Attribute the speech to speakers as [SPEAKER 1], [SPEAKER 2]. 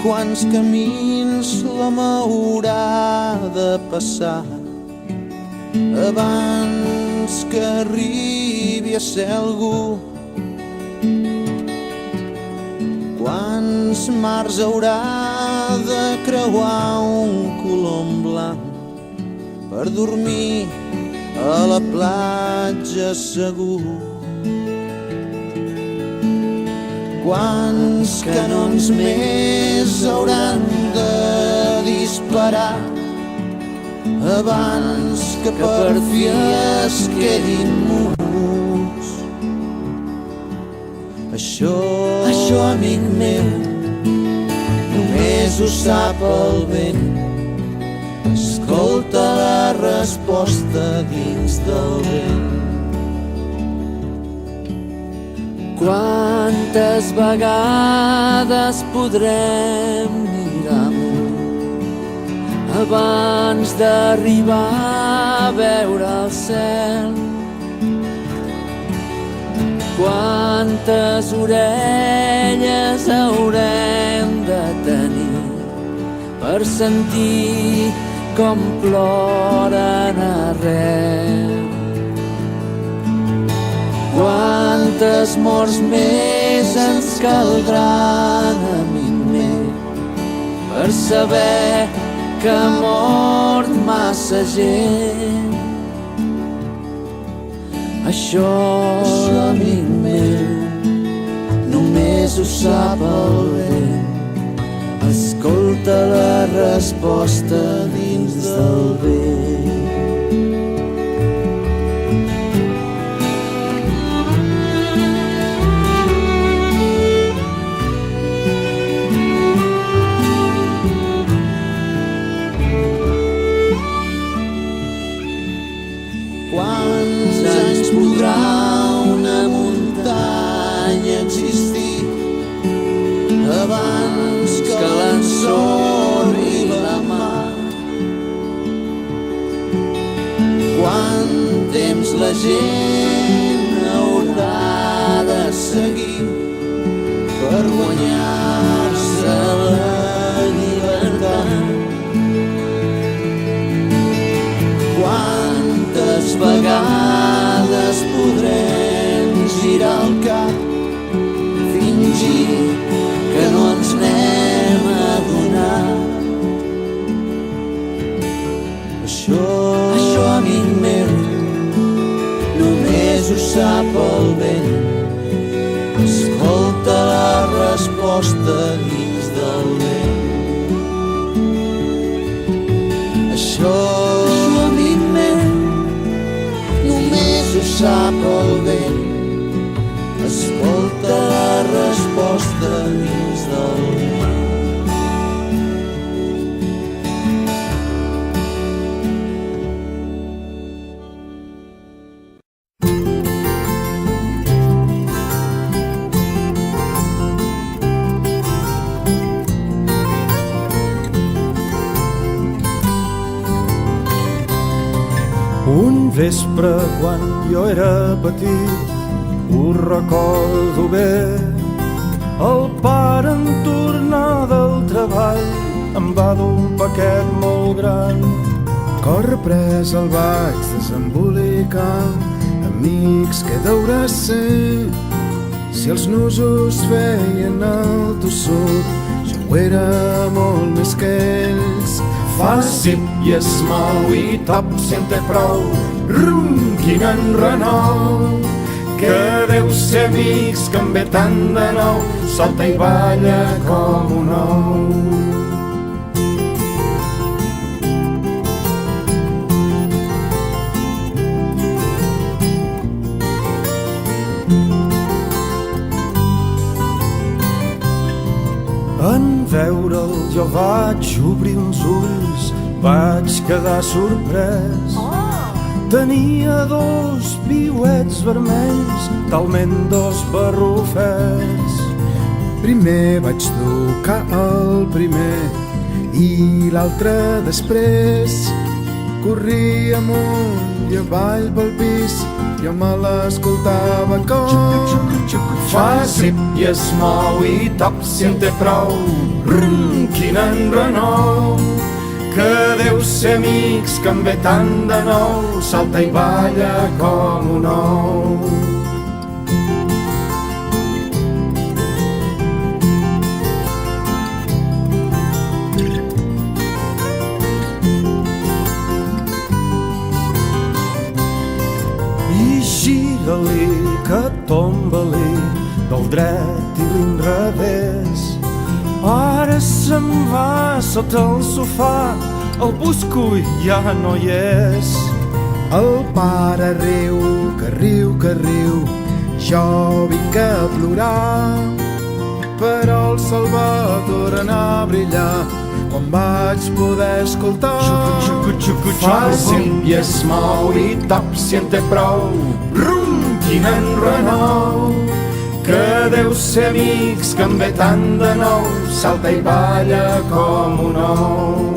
[SPEAKER 1] quants camins l'home haurà de passar abans que arribi a ser algú. Quants mars haurà de creuar un colom blanc per dormir a la platja segur. Quants canons més hauran de disparar abans que per fi es quedin muts. Això, amic meu, només ho sap el vent. Escolta la resposta dins del vent.
[SPEAKER 2] Quantes vegades podrem mirar amunt abans d'arribar a veure el cel? Quantes orelles haurem de tenir per sentir com ploren arreu? Quantes morts més ens caldran, amic meu, per saber que ha mort massa gent? Això, amic meu, només ho sap el vent. Escolta la resposta dins del vent.
[SPEAKER 1] Abans que l'ensorri la mar, quant temps la gent haurà de seguir per guanyar-se la llibertat? Quantes vegades podrem girar el cap, fingir que no ens n'hem adonat? Això, amic meu, només ho sap el vent. Escolta la resposta dins del vent. Això, amic meu, només ho sap el vent. Escolta la resposta dins del vent.
[SPEAKER 3] Un vespre quan jo era petit, ho recordo bé, el pare en tornar del treball em va dur un paquet molt gran. Corre pres el vaig desembolicar, amics, què deurà ser? Si els nusos feien el tossut, jo ho era molt més que ells. Fa zip i es mou i top si en té prou, ronquina en renou. Que deu ser amics que em ve tant de nou, salta i balla com un ou. En veure'l jo vaig obrir uns ulls, vaig quedar sorprès. Tenia dos piuets vermells, talment dos barrufets. Primer vaig tocar el primer i l'altre després. corria amunt i avall pel pis, jo me l'escoltava com fa zip i es mou i top si en té prou. Quin enrenou, que deu ser amics que en ve tant de nou, salta i balla com un ou. Gira-li, que tomba-li del dret i l'inrevés. Ara se'n va sota el sofà, el busco i ja no hi és. El pare riu, que riu, que riu, jo vinc a plorar. Però el sol va tornar a brillar quan vaig poder escoltar. Fa zip i es mou i top si en té prou. Quin enrenou, que deu ser amics que en ve tant de nou, salta i balla com un ou.